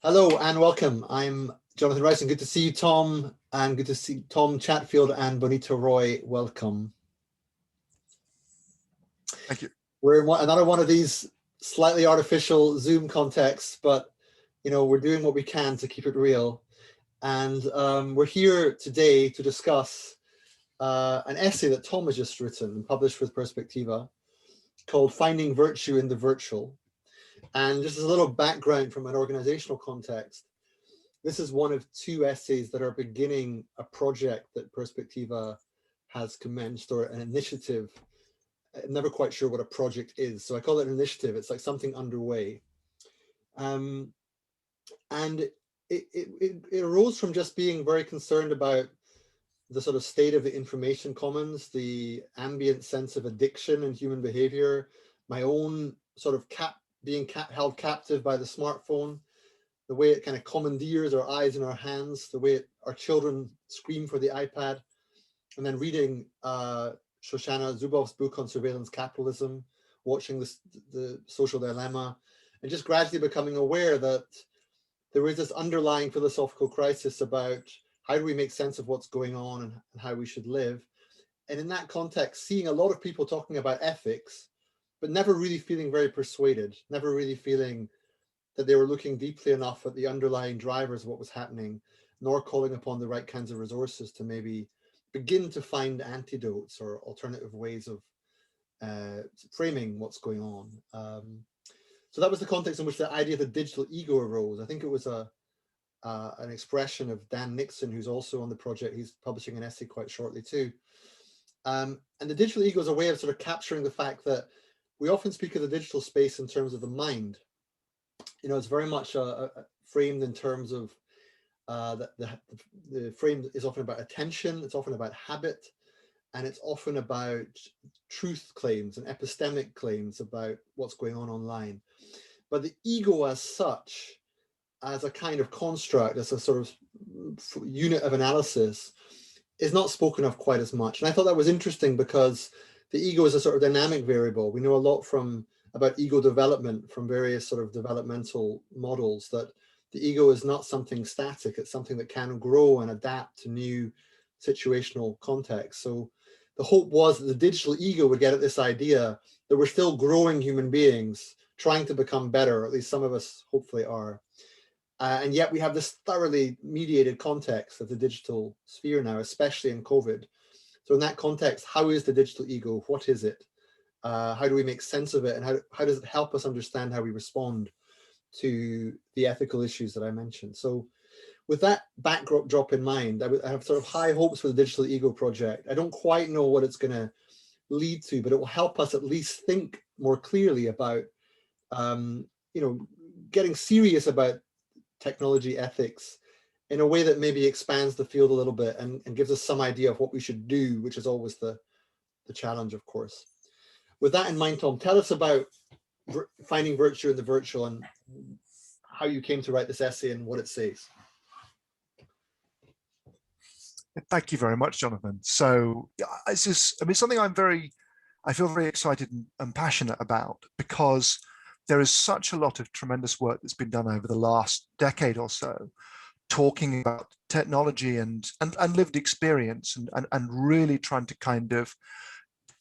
Hello and welcome. I'm Jonathan Rice, and good to see you, Tom, and good to see Tom Chatfield and Bonita Roy. Welcome. Thank you. We're in another one of these slightly artificial Zoom contexts, but we're doing what we can to keep it real. And we're here today to discuss an essay that Tom has just written and published with Perspectiva called Finding Virtue in the Virtual. And just as a little background from an organizational context, this is one of two essays that are beginning a project that Perspectiva has commenced, or an initiative. I'm never quite sure what a project is, so I call it an initiative. It's like something underway. And it arose from just being very concerned about the sort of state of the information commons, the ambient sense of addiction in human behavior, my own sort of being held captive by the smartphone, the way it kind of commandeers our eyes and our hands, the way our children scream for the iPad, and then reading Shoshana Zuboff's book on surveillance capitalism, watching the social dilemma, and just gradually becoming aware that there is this underlying philosophical crisis about how do we make sense of what's going on and how we should live. And in that context, seeing a lot of people talking about ethics, but never really feeling very persuaded, never really feeling that they were looking deeply enough at the underlying drivers of what was happening, nor calling upon the right kinds of resources to maybe begin to find antidotes or alternative ways of framing what's going on. So that was the context in which the idea of the digital ego arose. I think it was an expression of Dan Nixon, who's also on the project. He's publishing an essay quite shortly too. And the digital ego is a way of sort of capturing the fact that we often speak of the digital space in terms of the mind. It's very much framed in terms of the frame is often about attention, it's often about habit, and it's often about truth claims and epistemic claims about what's going on online. But the ego as such, as a kind of construct, as a sort of unit of analysis, is not spoken of quite as much. And I thought that was interesting because the ego is a sort of dynamic variable. We know a lot about ego development from various sort of developmental models, that the ego is not something static. It's something that can grow and adapt to new situational contexts. So the hope was that the digital ego would get at this idea that we're still growing human beings, trying to become better, or at least some of us hopefully are. And yet we have this thoroughly mediated context of the digital sphere now, especially in COVID. So in that context, how is the digital ego? What is it? How do we make sense of it? And how does it help us understand how we respond to the ethical issues that I mentioned? So with that backdrop in mind, I have sort of high hopes for the Digital Ego project. I don't quite know what it's going to lead to, but it will help us at least think more clearly about, getting serious about technology ethics in a way that maybe expands the field a little bit and gives us some idea of what we should do, which is always the challenge, of course. With that in mind, Tom, tell us about finding virtue in the virtual and how you came to write this essay and what it says. Thank you very much, Jonathan. So it's just, something I feel very excited and passionate about, because there is such a lot of tremendous work that's been done over the last decade or so, talking about technology and lived experience and really trying to kind of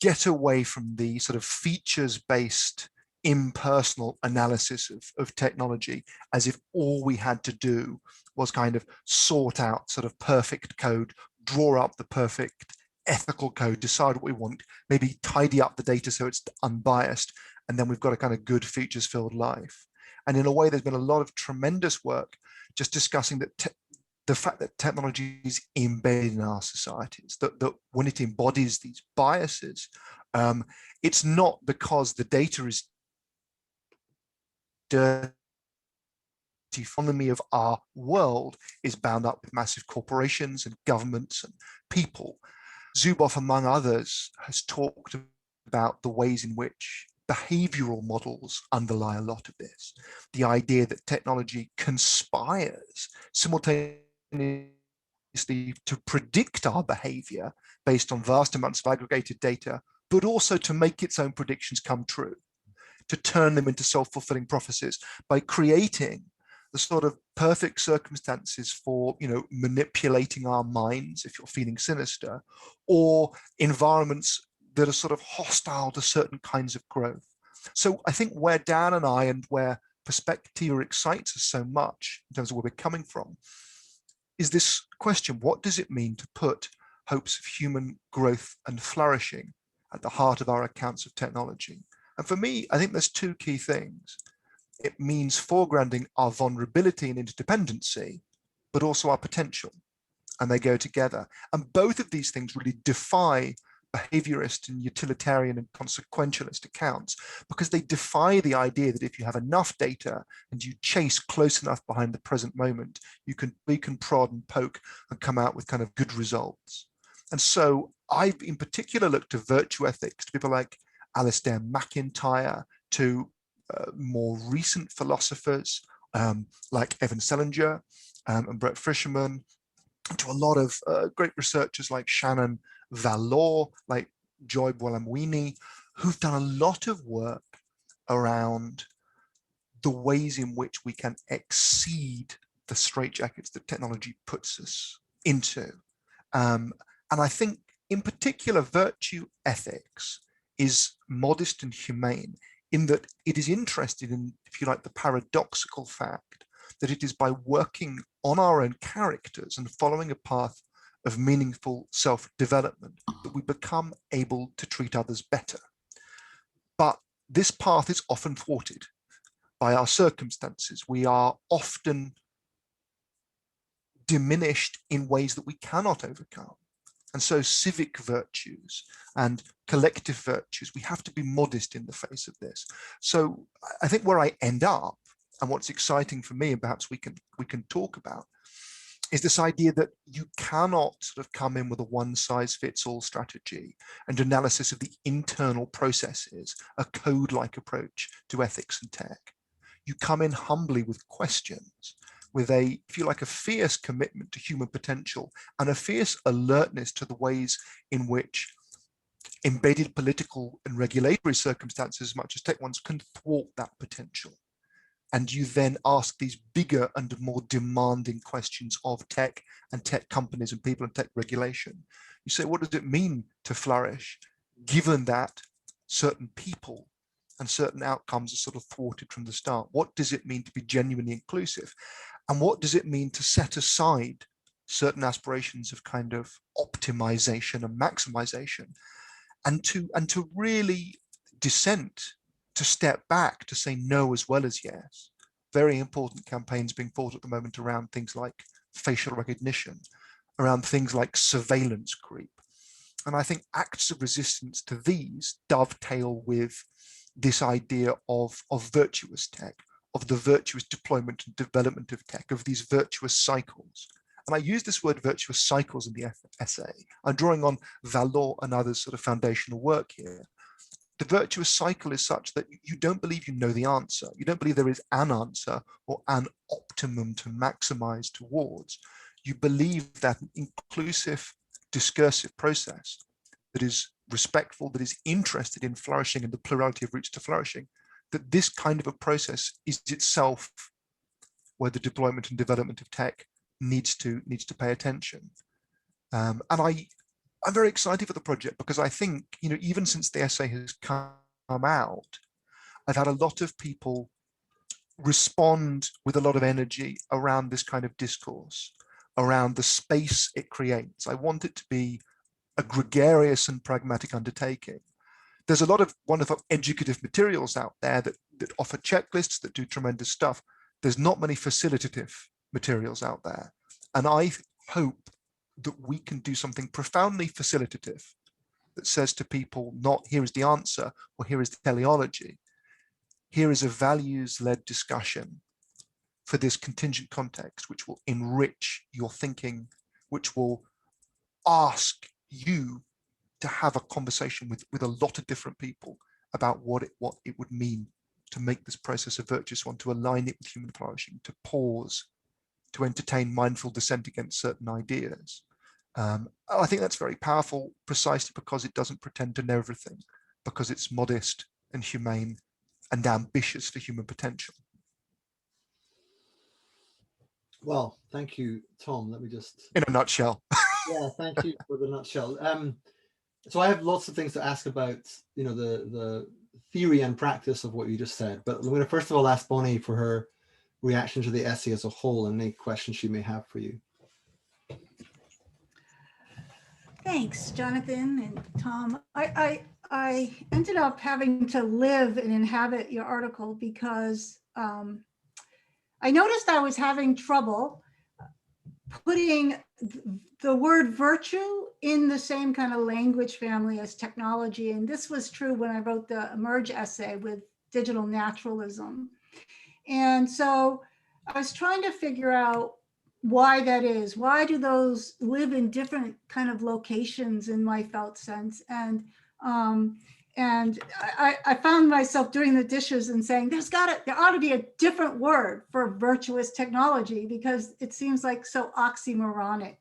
get away from the sort of features-based impersonal analysis of technology, as if all we had to do was kind of sort out sort of perfect code, draw up the perfect ethical code, decide what we want, maybe tidy up the data so it's unbiased, and then we've got a kind of good features-filled life. And in a way, there's been a lot of tremendous work just discussing that the fact that technology is embedded in our societies, that when it embodies these biases, it's not because the data is dirty. The economy of our world is bound up with massive corporations and governments and people. Zuboff, among others, has talked about the ways in which behavioral models underlie a lot of this. The idea that technology conspires simultaneously to predict our behavior based on vast amounts of aggregated data, but also to make its own predictions come true, to turn them into self-fulfilling prophecies by creating the sort of perfect circumstances for, manipulating our minds if you're feeling sinister, or environments that are sort of hostile to certain kinds of growth. So I think where Dan and I, and where Perspectiva excites us so much in terms of where we're coming from, is this question: what does it mean to put hopes of human growth and flourishing at the heart of our accounts of technology? And for me, I think there's two key things. It means foregrounding our vulnerability and interdependency, but also our potential, and they go together. And both of these things really defy behaviorist and utilitarian and consequentialist accounts, because they defy the idea that if you have enough data and you chase close enough behind the present moment, we can prod and poke and come out with kind of good results. And so I've in particular looked to virtue ethics, to people like Alistair MacIntyre, to more recent philosophers like Evan Selinger and Brett Fisherman, to a lot of great researchers like Shannon Valor, like Joy Bolamwini, who've done a lot of work around the ways in which we can exceed the straitjackets that technology puts us into. And I think in particular, virtue ethics is modest and humane in that it is interested in, if you like, the paradoxical fact that it is by working on our own characters and following a path of meaningful self-development that we become able to treat others better. But this path is often thwarted by our circumstances. We are often diminished in ways that we cannot overcome. And so civic virtues and collective virtues, we have to be modest in the face of this. So I think where I end up, and what's exciting for me, and perhaps we can talk about, is this idea that you cannot sort of come in with a one-size-fits-all strategy and analysis of the internal processes, a code-like approach to ethics and tech. You come in humbly with questions, with a, if you like, a fierce commitment to human potential and a fierce alertness to the ways in which embedded political and regulatory circumstances, as much as tech ones, can thwart that potential. And you then ask these bigger and more demanding questions of tech and tech companies and people and tech regulation. You say, what does it mean to flourish, given that certain people and certain outcomes are sort of thwarted from the start? What does it mean to be genuinely inclusive? And what does it mean to set aside certain aspirations of kind of optimization and maximization, and to really dissent, to step back, to say no as well as yes? Very important campaigns being fought at the moment around things like facial recognition, around things like surveillance creep. And I think acts of resistance to these dovetail with this idea of virtuous tech, of the virtuous deployment and development of tech, of these virtuous cycles. And I use this word virtuous cycles in the essay. I'm drawing on Valor and others' sort of foundational work here. The virtuous cycle is such that you don't believe you know the answer. You don't believe there is an answer or an optimum to maximize towards. You believe that an inclusive, discursive process that is respectful, that is interested in flourishing and the plurality of routes to flourishing, that this kind of a process is itself where the deployment and development of tech needs to pay attention. And I'm very excited for the project because I think, even since the essay has come out, I've had a lot of people respond with a lot of energy around this kind of discourse, around the space it creates. I want it to be a gregarious and pragmatic undertaking. There's a lot of wonderful educative materials out there that offer checklists, that do tremendous stuff. There's not many facilitative materials out there. And I hope that we can do something profoundly facilitative that says to people, not here is the answer or here is the teleology. Here is a values-led discussion for this contingent context, which will enrich your thinking, which will ask you to have a conversation with a lot of different people about what it would mean to make this process a virtuous one, to align it with human flourishing, to pause, to entertain mindful dissent against certain ideas. I think that's very powerful, precisely because it doesn't pretend to know everything, because it's modest and humane and ambitious for human potential. Well, thank you, Tom. Let me just, in a nutshell. yeah, thank you for the nutshell. So I have lots of things to ask about, the theory and practice of what you just said, but I'm going to first of all ask Bonnie for her reaction to the essay as a whole and any questions she may have for you. Thanks, Jonathan and Tom. I ended up having to live and inhabit your article because I noticed I was having trouble putting the word virtue in the same kind of language family as technology. And this was true when I wrote the Emerge essay with digital naturalism. And so I was trying to figure out why that is. Why do those live in different kind of locations in my felt sense? And I found myself doing the dishes and saying, there ought to be a different word for virtuous technology because it seems like so oxymoronic.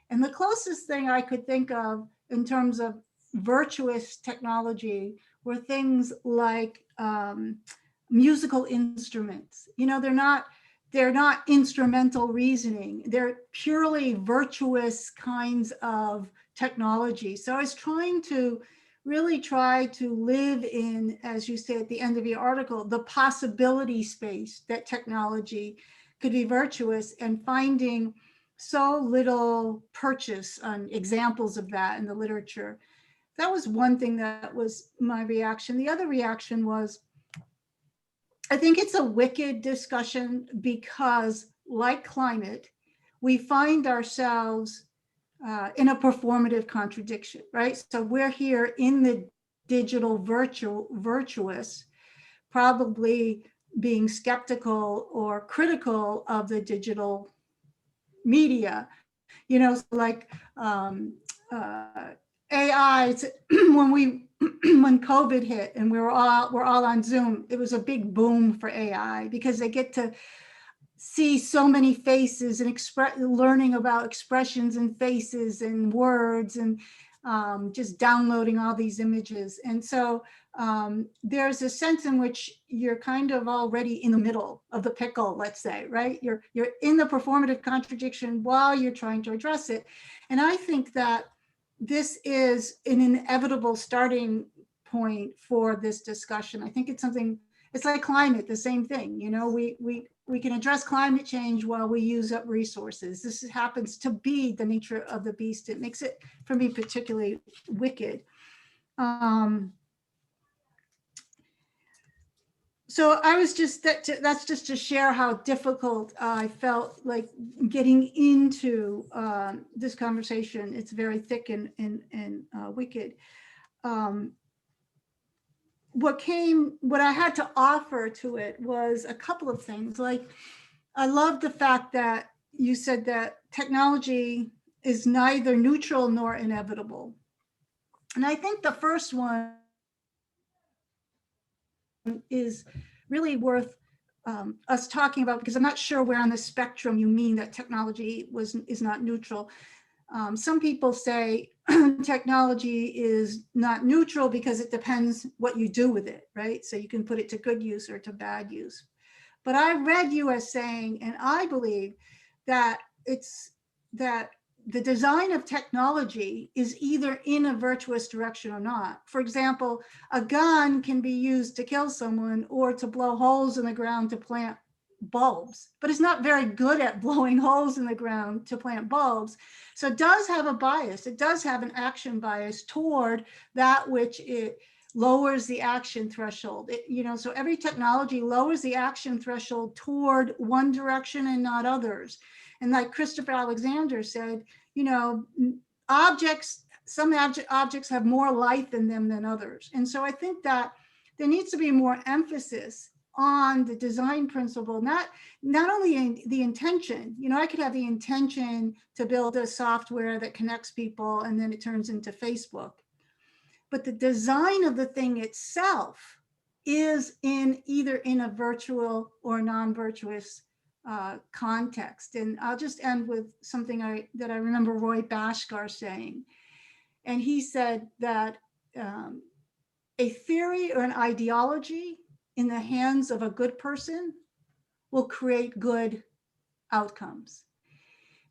And the closest thing I could think of in terms of virtuous technology were things like musical instruments. They're not instrumental reasoning. They're purely virtuous kinds of technology. So I was trying to live in, as you say at the end of your article, the possibility space that technology could be virtuous, and finding so little purchase on examples of that in the literature. That was one thing that was my reaction. The other reaction was, I think it's a wicked discussion because, like climate, we find ourselves in a performative contradiction, right? So we're here in the digital virtuous, probably being skeptical or critical of the digital media, like AI. When COVID hit and we're all on Zoom, it was a big boom for AI because they get to see so many faces and learning about expressions and faces and words, and just downloading all these images. And so there's a sense in which you're kind of already in the middle of the pickle, let's say, right? You're in the performative contradiction while you're trying to address it. And I think that this is an inevitable starting point for this discussion. I think it's like climate, the same thing. We can address climate change while we use up resources. This happens to be the nature of the beast. It makes it, for me, particularly wicked. So I was that's just to share how difficult I felt like getting into this conversation. It's very thick and wicked. What I had to offer to it was a couple of things. Like, I love the fact that you said that technology is neither neutral nor inevitable. And I think the first one is really worth us talking about, because I'm not sure where on the spectrum you mean that technology is not neutral. Some people say technology is not neutral because it depends what you do with it, right? So you can put it to good use or to bad use. But I read you as saying, and I believe that the design of technology is either in a virtuous direction or not. For example, a gun can be used to kill someone or to blow holes in the ground to plant bulbs, but it's not very good at blowing holes in the ground to plant bulbs. So it does have a bias. It does have an action bias toward that which it lowers the action threshold. So every technology lowers the action threshold toward one direction and not others. And like Christopher Alexander said, some objects have more life in them than others. And so I think that there needs to be more emphasis on the design principle, not only in the intention. I could have the intention to build a software that connects people and then it turns into Facebook. But the design of the thing itself is either in a virtual or non-virtuous context. And I'll just end with something that I remember Roy Bhaskar saying. And he said that a theory or an ideology in the hands of a good person will create good outcomes.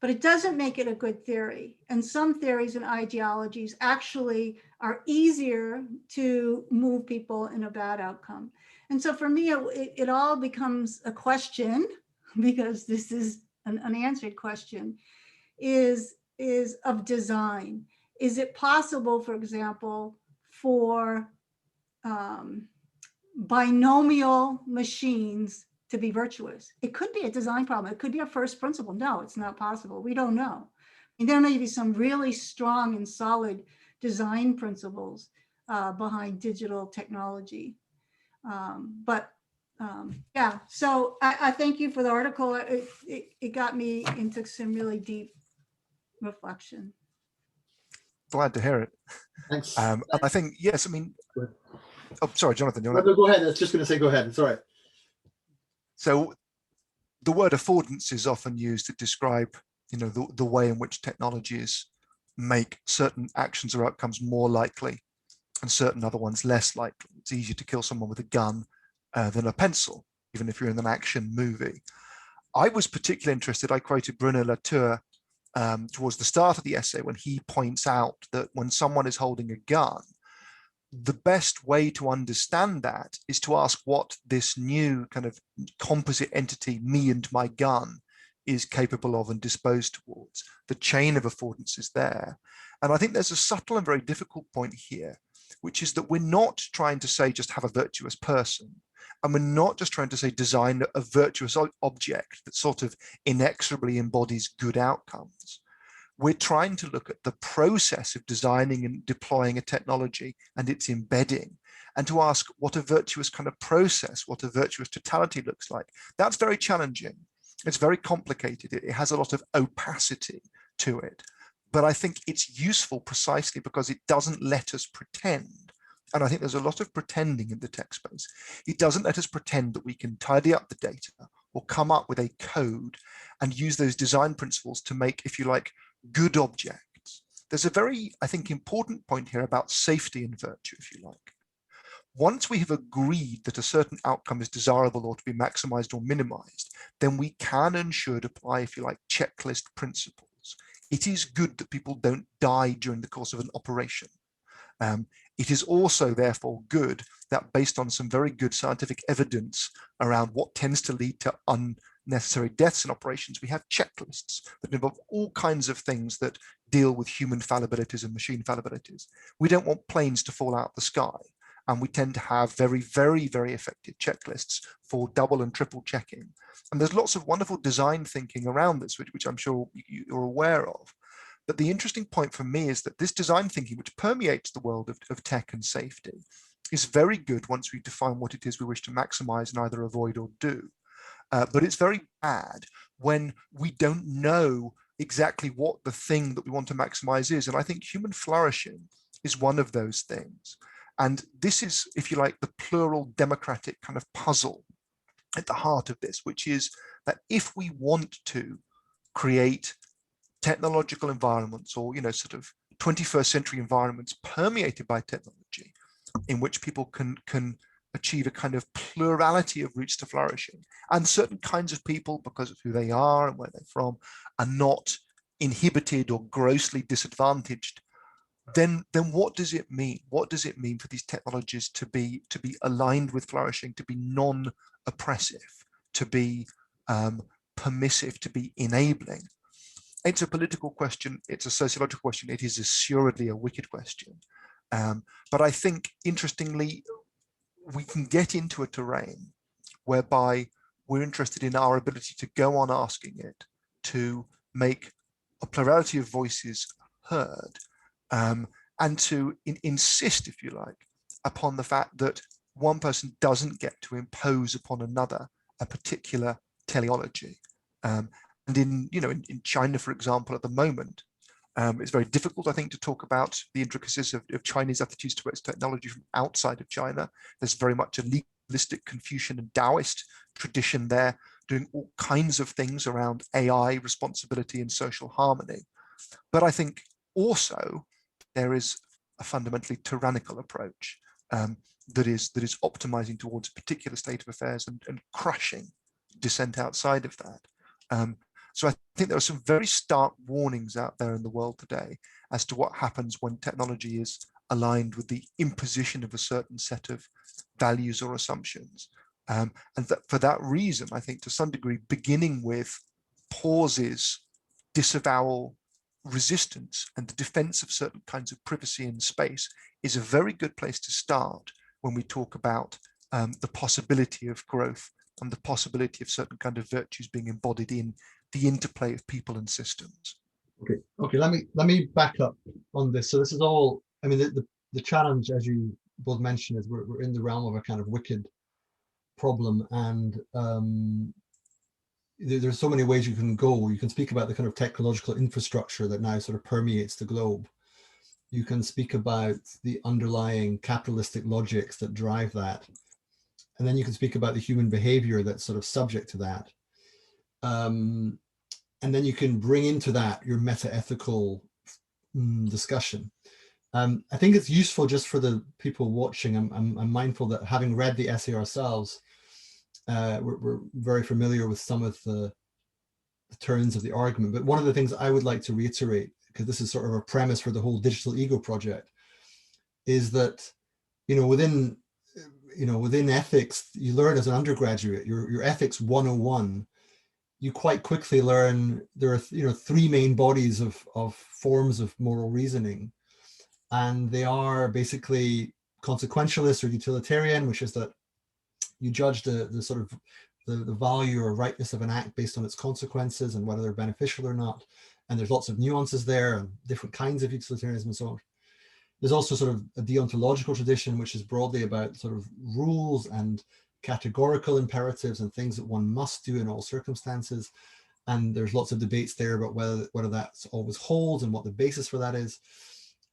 But it doesn't make it a good theory. And some theories and ideologies actually are easier to move people in a bad outcome. And so for me, it all becomes a question, because this is an unanswered question, is of design. Is it possible, for example, for binomial machines to be virtuous? It could be a design problem. It could be a first principle. No, it's not possible. We don't know. And there may be some really strong and solid design principles behind digital technology. Yeah, so I thank you for the article. It got me into some really deep reflection. Glad to hear it. Thanks. And I think, yes, I mean, oh, sorry, Jonathan. No, go ahead. I was just going to say, go ahead. It's all right. So the word affordance is often used to describe, you know, the way in which technologies make certain actions or outcomes more likely and certain other ones less likely. It's easier to kill someone with a gun than a pencil, even if you're in an action movie. I was particularly interested, I quoted Bruno Latour towards the start of the essay when he points out that when someone is holding a gun, the best way to understand that is to ask what this new kind of composite entity, me and my gun, is capable of and disposed towards. The chain of affordance is there. And I think there's a subtle and very difficult point here, which is that we're not trying to say just have a virtuous person. And we're not just trying to say design a virtuous object that sort of inexorably embodies good outcomes. We're trying to look at the process of designing and deploying a technology and its embedding, and to ask what a virtuous kind of process, what a virtuous totality looks like. That's very challenging. It's very complicated. It has a lot of opacity to it. But I think it's useful precisely because it doesn't let us pretend. And I think there's a lot of pretending in the tech space. It doesn't let us pretend that we can tidy up the data or come up with a code and use those design principles to make, if you like, good objects. There's a very, I think, important point here about safety and virtue, if you like. Once we have agreed that a certain outcome is desirable or to be maximized or minimized, then we can and should apply, if you like, checklist principles. It is good that people don't die during the course of an operation. It is also, therefore, good that based on some very good scientific evidence around what tends to lead to unnecessary deaths in operations, we have checklists that involve all kinds of things that deal with human fallibilities and machine fallibilities. We don't want planes to fall out of the sky. And we tend to have very, very, very effective checklists for double and triple checking. And there's lots of wonderful design thinking around this, which I'm sure you're aware of. But the interesting point for me is that this design thinking, which permeates the world of tech and safety, is very good once we define what it is we wish to maximize and either avoid or do. But it's very bad when we don't know exactly what the thing that we want to maximize is. And I think human flourishing is one of those things. And this is, if you like, the plural democratic kind of puzzle at the heart of this, which is that if we want to create technological environments or, you know, sort of 21st century environments permeated by technology in which people can achieve a kind of plurality of routes to flourishing, and certain kinds of people, because of who they are and where they're from, are not inhibited or grossly disadvantaged, then what does it mean? What does it mean for these technologies to be aligned with flourishing, to be non-oppressive, to be permissive, to be enabling? It's a political question. It's a sociological question. It is assuredly a wicked question. But I think, interestingly, we can get into a terrain whereby we're interested in our ability to go on asking it, to make a plurality of voices heard, and to insist, if you like, upon the fact that one person doesn't get to impose upon another a particular teleology. And in China, for example, at the moment, it's very difficult, I think, to talk about the intricacies of Chinese attitudes towards technology from outside of China. There's very much a legalistic Confucian and Taoist tradition there, doing all kinds of things around AI, responsibility, and social harmony. But I think also there is a fundamentally tyrannical approach that is optimizing towards a particular state of affairs and crushing dissent outside of that. So I think there are some very stark warnings out there in the world today as to what happens when technology is aligned with the imposition of a certain set of values or assumptions. And that for that reason, I think to some degree, beginning with pauses, disavowal, resistance, and the defense of certain kinds of privacy and space is a very good place to start when we talk about the possibility of growth and the possibility of certain kind of virtues being embodied in the interplay of people and systems. Okay. Let me back up on this. So this is all. I mean, the challenge, as you both mentioned, is we're in the realm of a kind of wicked problem, and there's so many ways you can go. You can speak about the kind of technological infrastructure that now sort of permeates the globe. You can speak about the underlying capitalistic logics that drive that. And then you can speak about the human behavior that's sort of subject to that. And then you can bring into that your meta-ethical discussion. I think it's useful just for the people watching. I'm mindful that having read the essay ourselves, we're very familiar with some of the turns of the argument. But one of the things I would like to reiterate, because this is sort of a premise for the whole digital ego project, is that, within ethics, you learn as an undergraduate, your ethics 101, you quite quickly learn there are, three main bodies of forms of moral reasoning. And they are basically consequentialist or utilitarian, which is that you judge the sort of the value or rightness of an act based on its consequences and whether they're beneficial or not. And there's lots of nuances there and different kinds of utilitarianism and so on. There's also sort of a deontological tradition, which is broadly about sort of rules and categorical imperatives and things that one must do in all circumstances. And there's lots of debates there about whether that's always holds and what the basis for that is.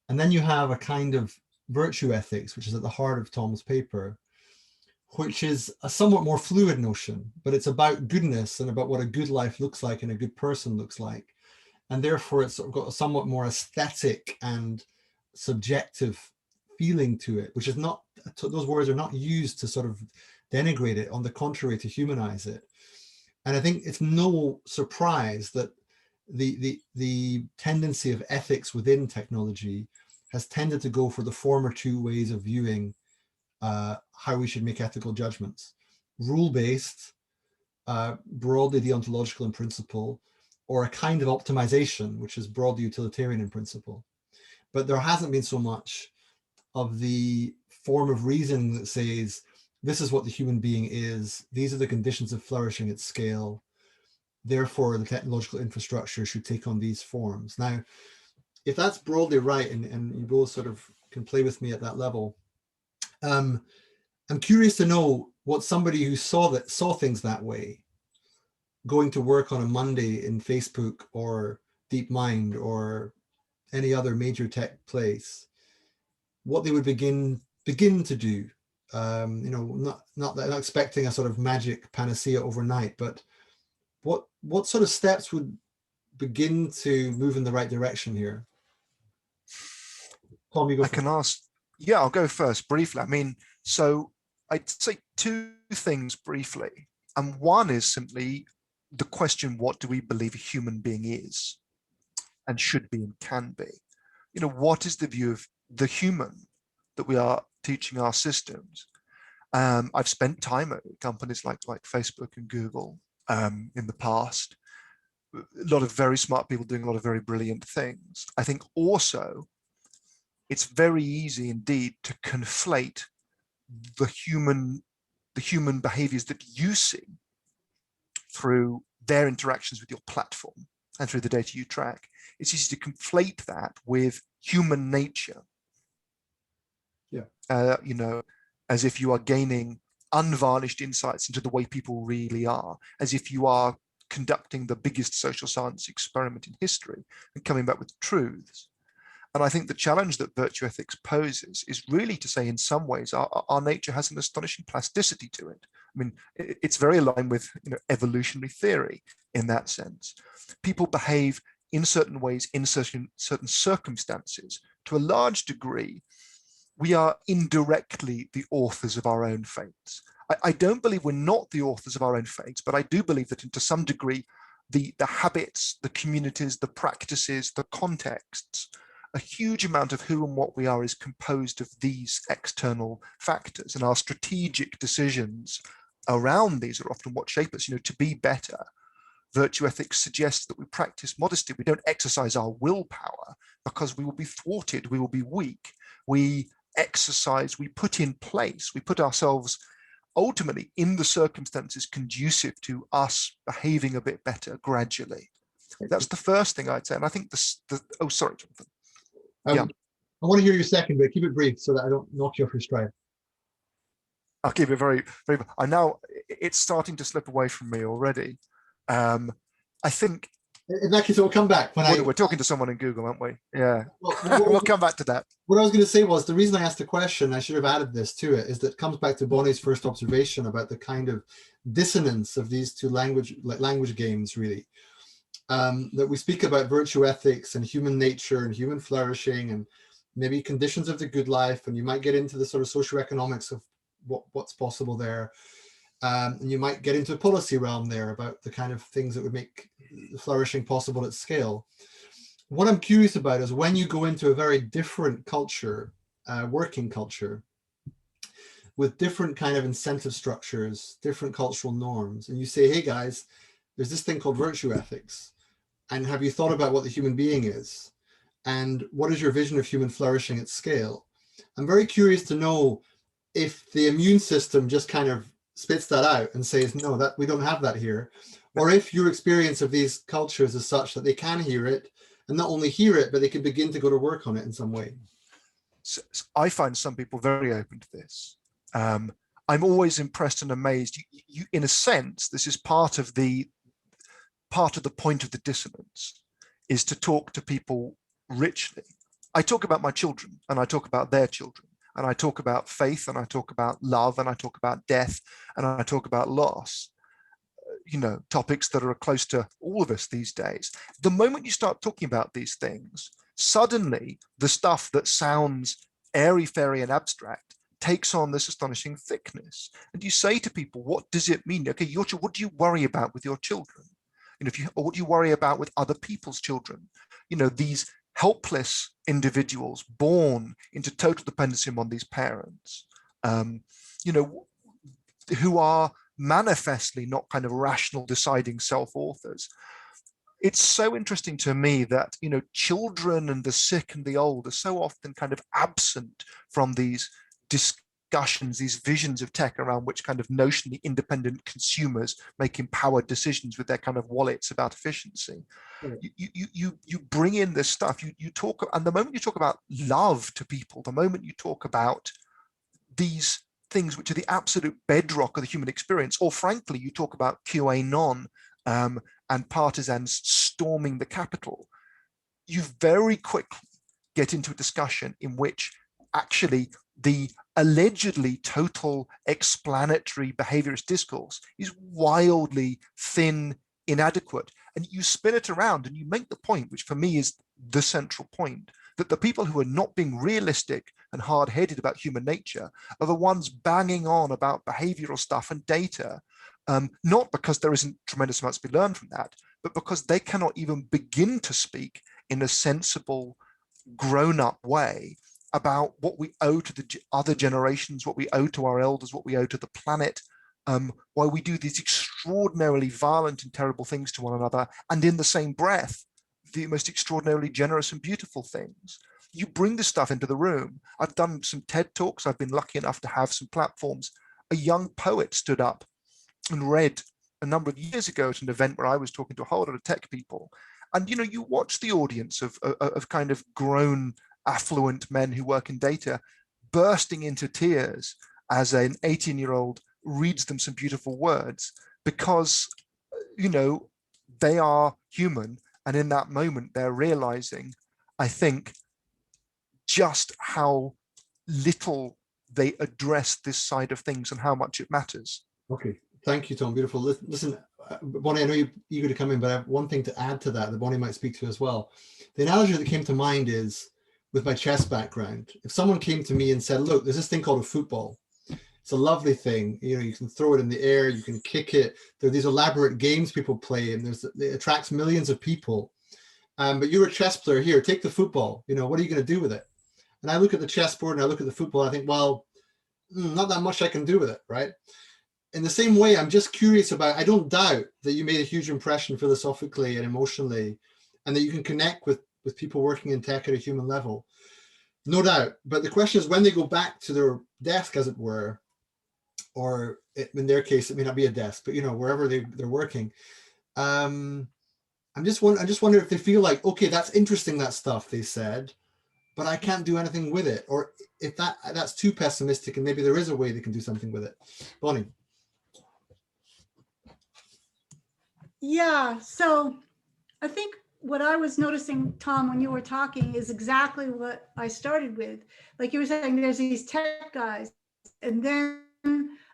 And then you have a kind of virtue ethics, which is at the heart of Tom's paper, which is a somewhat more fluid notion, but it's about goodness and about what a good life looks like and a good person looks like. And therefore it's sort of got a somewhat more aesthetic and subjective feeling to it, which is not, those words are not used to sort of denigrate it, on the contrary, to humanize it. And I think it's no surprise that the tendency of ethics within technology has tended to go for the former two ways of viewing how we should make ethical judgments: rule-based, broadly deontological in principle, or a kind of optimization, which is broadly utilitarian in principle. But there hasn't been so much of the form of reasoning that says, this is what the human being is, these are the conditions of flourishing at scale, therefore the technological infrastructure should take on these forms. Now, if that's broadly right, and you both sort of can play with me at that level, I'm curious to know what somebody who saw things that way, going to work on a Monday in Facebook or DeepMind or any other major tech place, what they would begin to do. Not expecting a sort of magic panacea overnight, but what sort of steps would begin to move in the right direction here? Tom, you go. I can ask. Yeah, I'll go first briefly. I mean, so I'd say two things briefly. And one is simply the question, what do we believe a human being is and should be and can be? What is the view of the human that we are teaching our systems? I've spent time at companies like Facebook and Google in the past. A lot of very smart people doing a lot of very brilliant things. I think also it's very easy indeed to conflate the human behaviors that you see through their interactions with your platform and through the data you track. It's easy to conflate that with human nature. Yeah. As if you are gaining unvarnished insights into the way people really are, as if you are conducting the biggest social science experiment in history and coming back with truths. And I think the challenge that virtue ethics poses is really to say, in some ways, our nature has an astonishing plasticity to it. I mean, it's very aligned with evolutionary theory in that sense. People behave in certain ways, in certain circumstances. To a large degree, we are indirectly the authors of our own fates. I don't believe we're not the authors of our own fates, but I do believe that to some degree, the habits, the communities, the practices, the contexts. A huge amount of who and what we are is composed of these external factors, and our strategic decisions around these are often what shape us. To be better, virtue ethics suggests that we practice modesty. We don't exercise our willpower because we will be thwarted, we will be weak. We exercise, we put in place, we put ourselves ultimately in the circumstances conducive to us behaving a bit better gradually. That's the first thing I'd say. And I think oh, sorry, Jonathan. Yeah. I want to hear your second, but keep it brief so that I don't knock you off your stride. I'll keep it very, very, it's starting to slip away from me already. I think in that case, it will come back when we're talking to someone in Google, aren't we? Yeah. Well, we'll come back to that. What I was going to say was, the reason I asked the question, I should have added this to it, is that it comes back to Bonnie's first observation about the kind of dissonance of these two language games, really. That we speak about virtue ethics and human nature and human flourishing and maybe conditions of the good life, and you might get into the sort of socioeconomics of what's possible there. And you might get into a policy realm there about the kind of things that would make flourishing possible at scale. What I'm curious about is when you go into a very different culture, working culture, with different kind of incentive structures, different cultural norms, and you say, hey guys, there's this thing called virtue ethics. And have you thought about what the human being is? And what is your vision of human flourishing at scale? I'm very curious to know if the immune system just kind of spits that out and says, no, that we don't have that here. Or if your experience of these cultures is such that they can hear it, and not only hear it, but they can begin to go to work on it in some way. So I find some people very open to this. I'm always impressed and amazed. You, in a sense, this is part of the point of the dissonance, is to talk to people richly. I talk about my children, and I talk about their children, and I talk about faith, and I talk about love, and I talk about death, and I talk about loss. Topics that are close to all of us these days. The moment you start talking about these things, suddenly the stuff that sounds airy-fairy and abstract takes on this astonishing thickness. And you say to people, what does it mean? Okay, what do you worry about with your children? Or what do you worry about with other people's children? These helpless individuals born into total dependency on these parents, who are manifestly not kind of rational deciding self-authors. It's so interesting to me that children and the sick and the old are so often kind of absent from these discussions, these visions of tech around which kind of notionally independent consumers make empowered decisions with their kind of wallets about efficiency. Right. You bring in this stuff, you talk, and the moment you talk about love to people, the moment you talk about these things which are the absolute bedrock of the human experience, or frankly, you talk about QAnon and partisans storming the Capitol, you very quickly get into a discussion in which actually the allegedly total explanatory behaviorist discourse is wildly thin, inadequate. And you spin it around and you make the point, which for me is the central point, that the people who are not being realistic and hard-headed about human nature are the ones banging on about behavioral stuff and data, not because there isn't tremendous amounts to be learned from that, but because they cannot even begin to speak in a sensible, grown-up way about what we owe to the other generations, what we owe to our elders, what we owe to the planet, why we do these extraordinarily violent and terrible things to one another, and in the same breath, the most extraordinarily generous and beautiful things. You bring this stuff into the room. I've done some TED Talks. I've been lucky enough to have some platforms. A young poet stood up and read a number of years ago at an event where I was talking to a whole lot of tech people. And, you watch the audience of kind of grown, affluent men who work in data bursting into tears as an 18-year-old reads them some beautiful words because, they are human. And in that moment, they're realizing, I think, just how little they address this side of things and how much it matters. Okay, thank you, Tom. Beautiful. Listen, Bonnie, I know you're eager to come in, but I have one thing to add to that Bonnie might speak to as well. The analogy that came to mind is with my chess background. If someone came to me and said, look, there's this thing called a football, It's a lovely thing. You know, you can throw it in the air, you can kick it. There are these elaborate games people play, and it attracts millions of people. But you're a chess player. Here, take the football. You know, what are you going to do with it? And I look at the chessboard and I look at the football, and I think, well, not that much I can do with it, right? In the same way, I'm just curious about, I don't doubt that you made a huge impression philosophically and emotionally, and that you can connect with people working in tech at a human level. No doubt. But the question is, when they go back to their desk, as it were, or in their case, it may not be a desk, but, you know, wherever they're working, I just wonder if they feel like, okay, that's interesting, that stuff they said, but I can't do anything with it. Or if that's too pessimistic, and maybe there is a way they can do something with it. Bonnie. Yeah, so I think what I was noticing, Tom, when you were talking is exactly what I started with. Like you were saying, there's these tech guys, and then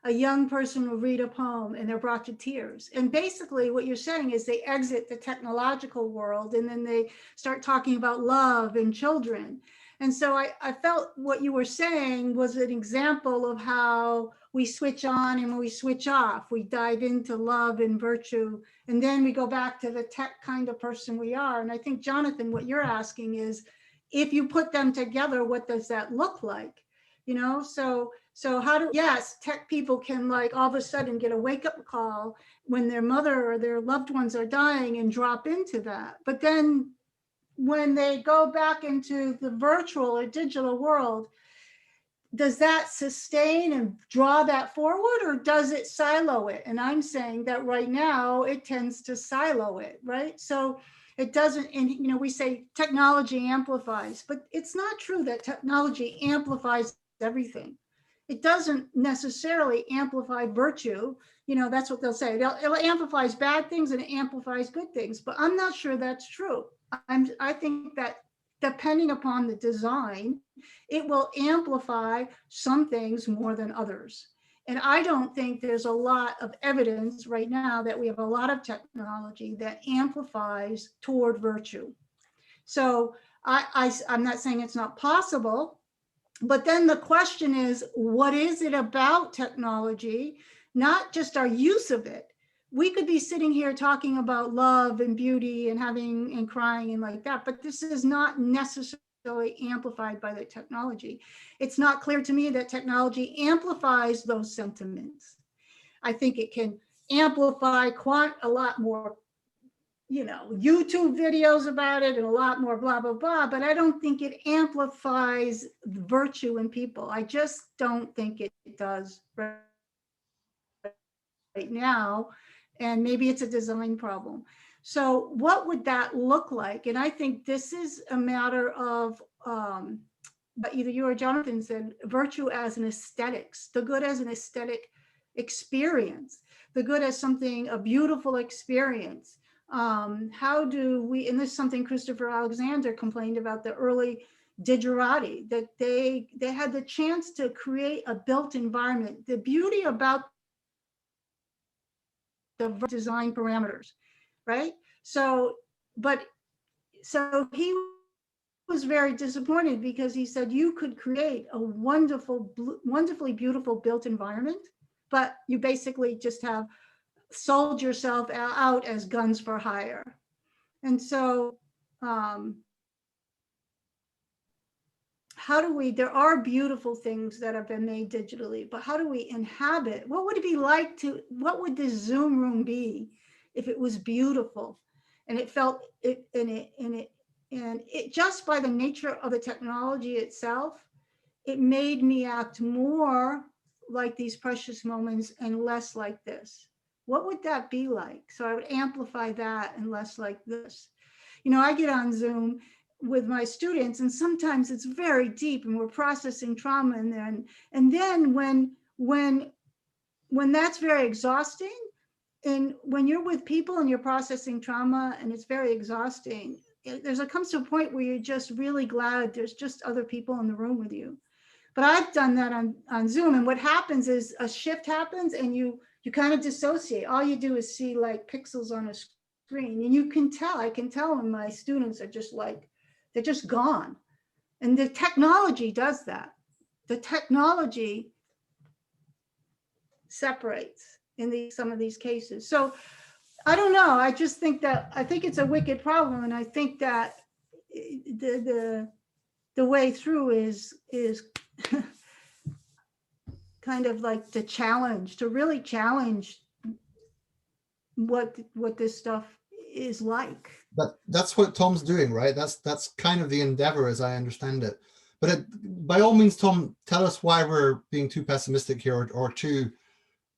a young person will read a poem and they're brought to tears. And basically what you're saying is they exit the technological world and then they start talking about love and children. And so I felt what you were saying was an example of how we switch on and we switch off. We dive into love and virtue, and then we go back to the tech kind of person we are. And I think, Jonathan, what you're asking is, if you put them together, what does that look like? You know, so yes, tech people can, like, all of a sudden get a wake-up call when their mother or their loved ones are dying and drop into that. But then when they go back into the virtual or digital world, does that sustain and draw that forward, or does it silo it? And I'm saying that right now it tends to silo it, right? So it doesn't, and you know, we say technology amplifies, but it's not true that technology amplifies everything. It doesn't necessarily amplify virtue. You know, that's what they'll say. It amplifies bad things and it amplifies good things, but I'm not sure that's true. I think that depending upon the design, it will amplify some things more than others. And I don't think there's a lot of evidence right now that we have a lot of technology that amplifies toward virtue. So I'm not saying it's not possible, but then the question is, what is it about technology, not just our use of it? We could be sitting here talking about love and beauty and having and crying and like that, but this is not necessarily amplified by the technology. It's not clear to me that technology amplifies those sentiments. I think it can amplify a lot more, you know, YouTube videos about it and a lot more blah, blah, blah, but I don't think it amplifies virtue in people. I just don't think it does right now. And maybe it's a design problem. So what would that look like? And I think this is a matter of, either you or Jonathan said, virtue as an aesthetics, the good as an aesthetic experience, the good as something, a beautiful experience. How do we, and this is something Christopher Alexander complained about, the early digerati, that they had the chance to create a built environment. The beauty about the design parameters, right? So he was very disappointed because he said you could create a wonderfully beautiful built environment, but you basically just have sold yourself out as guns for hire. And so how do we, there are beautiful things that have been made digitally, but how do we inhabit? What would it be like to, what would this Zoom room be if it was beautiful and it felt it, and it just by the nature of the technology itself, it made me act more like these precious moments and less like this. What would that be like? So I would amplify that and less like this. You know, I get on Zoom with my students and sometimes it's very deep and we're processing trauma and then when that's very exhausting, and when you're with people and you're processing trauma and it's very exhausting, comes to a point where you're just really glad there's just other people in the room with you. But I've done that on Zoom, and what happens is a shift happens and you kind of dissociate. All you do is see like pixels on a screen, and you can tell, I can tell when my students are just like, they're just gone. And the technology does that. The technology separates in some of these cases. So I don't know. I just think I think it's a wicked problem, and I think that the way through is kind of like to really challenge what this stuff is like. That's what Tom's doing, right? That's kind of the endeavor, as I understand it. But by all means, Tom, tell us why we're being too pessimistic here, or too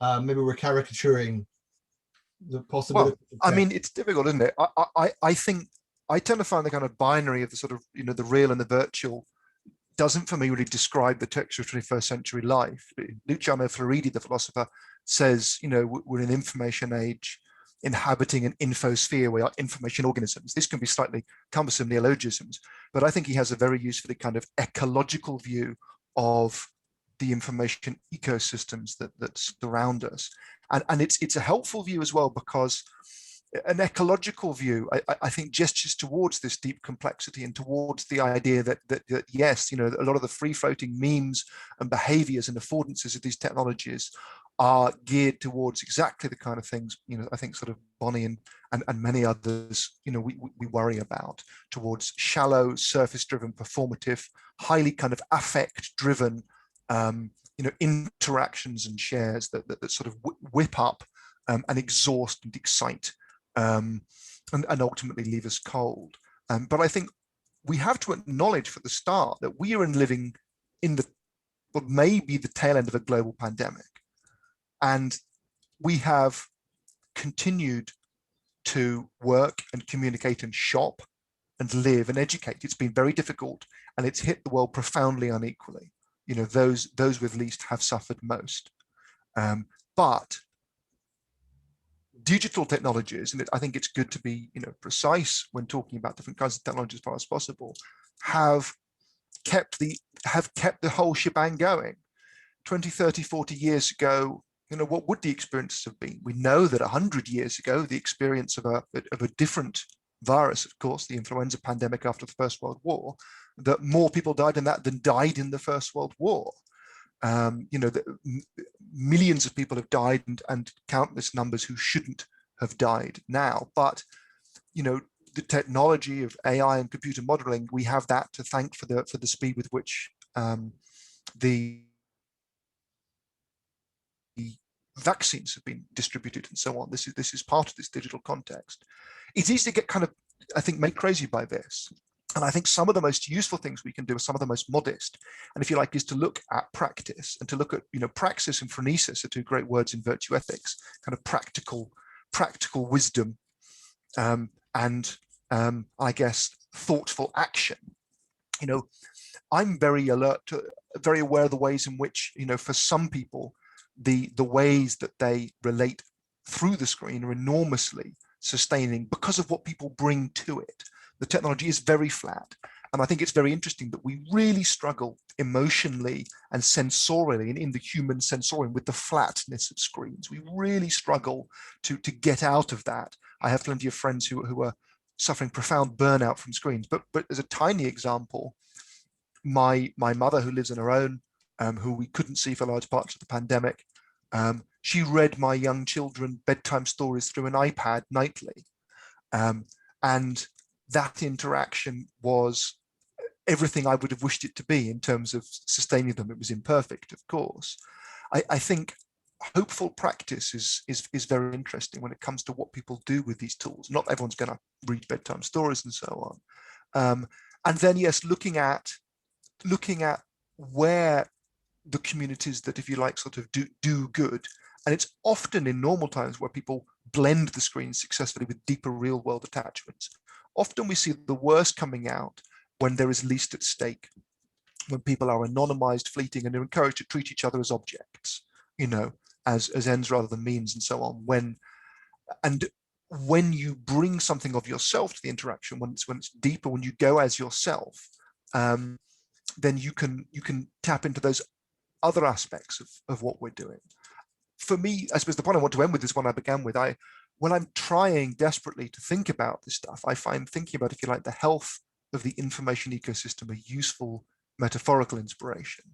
maybe we're caricaturing the possibility. Well, I mean, it's difficult, isn't it? I think I tend to find the kind of binary of the sort of, the real and the virtual doesn't for me really describe the texture of 21st century life. Luciano Floridi, the philosopher, says, we're in an information age inhabiting an infosphere. We are information organisms. This can be slightly cumbersome neologisms, but I think he has a very usefully kind of ecological view of the information ecosystems that surround us. And it's a helpful view as well, because an ecological view, I think, gestures towards this deep complexity and towards the idea that yes, a lot of the free-floating memes and behaviors and affordances of these technologies are geared towards exactly the kind of things, I think sort of Bonnie and many others, we worry about, towards shallow, surface-driven, performative, highly kind of affect-driven, interactions and shares that sort of whip up and exhaust and excite, and ultimately leave us cold. But I think we have to acknowledge for the start that we are living in what may be the tail end of a global pandemic. And we have continued to work and communicate and shop and live and educate. It's been very difficult, and it's hit the world profoundly unequally. Those with least have suffered most. But digital technologies, and I think it's good to be precise when talking about different kinds of technology as far as possible, have kept the whole shebang going. 20, 30, 40 years ago, what would the experiences have been? We know that 100 years ago, the experience of a different virus, of course, the influenza pandemic after the First World War, that more people died in that than died in the First World War. Millions of people have died, and countless numbers who shouldn't have died now. But the technology of AI and computer modeling, we have that to thank for the speed with which the vaccines have been distributed and so on. This is part of this digital context. It's easy to get kind of, I think, made crazy by this. And I think some of the most useful things we can do are some of the most modest. And if you like, is to look at practice and to look at, praxis and phronesis are two great words in virtue ethics, kind of practical wisdom, and I guess thoughtful action. I'm very very aware of the ways in which, for some people, the ways that they relate through the screen are enormously sustaining because of what people bring to it. The technology is very flat. And I think it's very interesting that we really struggle emotionally and sensorially, and in the human sensorium, with the flatness of screens. We really struggle to get out of that. I have plenty of friends who are suffering profound burnout from screens. But as a tiny example, my mother, who lives on her own, who we couldn't see for large parts of the pandemic, she read my young children bedtime stories through an iPad nightly. And that interaction was everything I would have wished it to be in terms of sustaining them. It was imperfect, of course. I think hopeful practice is very interesting when it comes to what people do with these tools. Not everyone's going to read bedtime stories and so on. And then, yes, looking at where the communities that, if you like, sort of do good. And it's often in normal times where people blend the screen successfully with deeper real world attachments. Often we see the worst coming out when there is least at stake, when people are anonymized, fleeting, and are encouraged to treat each other as objects, as ends rather than means, and so on. When you bring something of yourself to the interaction, when it's deeper, when you go as yourself, then you can tap into those other aspects of what we're doing. For me, I suppose the point I want to end with is one I began with. When I'm trying desperately to think about this stuff, I find thinking about, if you like, the health of the information ecosystem a useful metaphorical inspiration,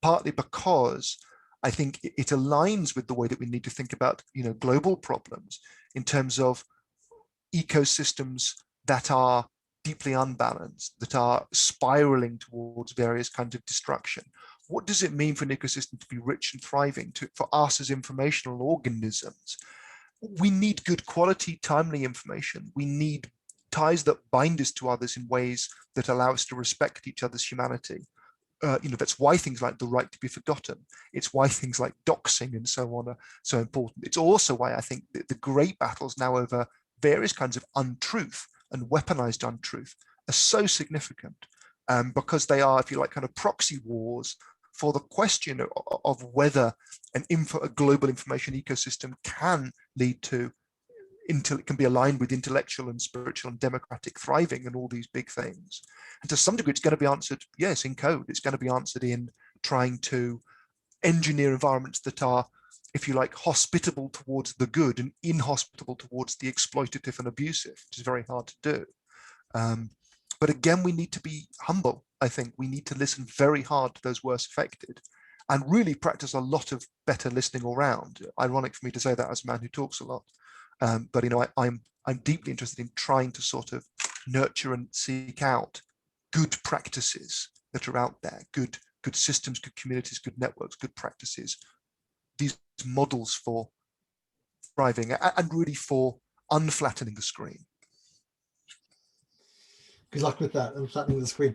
partly because I think it aligns with the way that we need to think about, global problems in terms of ecosystems that are deeply unbalanced, that are spiraling towards various kinds of destruction. What does it mean for an ecosystem to be rich and thriving, for us as informational organisms? We need good quality, timely information. We need ties that bind us to others in ways that allow us to respect each other's humanity. That's why things like the right to be forgotten. It's why things like doxing and so on are so important. It's also why I think that the great battles now over various kinds of untruth and weaponized untruth are so significant, because they are, if you like, kind of proxy wars for the question of whether a global information ecosystem can lead to it can be aligned with intellectual and spiritual and democratic thriving and all these big things. And to some degree, it's going to be answered, yes, in code. It's going to be answered in trying to engineer environments that are, if you like, hospitable towards the good and inhospitable towards the exploitative and abusive, which is very hard to do. But again, we need to be humble. I think we need to listen very hard to those worst affected and really practice a lot of better listening all round. Ironic for me to say that as a man who talks a lot. But I'm deeply interested in trying to sort of nurture and seek out good practices that are out there, good systems, good communities, good networks, good practices, these models for thriving and really for unflattening the screen. Good luck with that, unflattening the screen.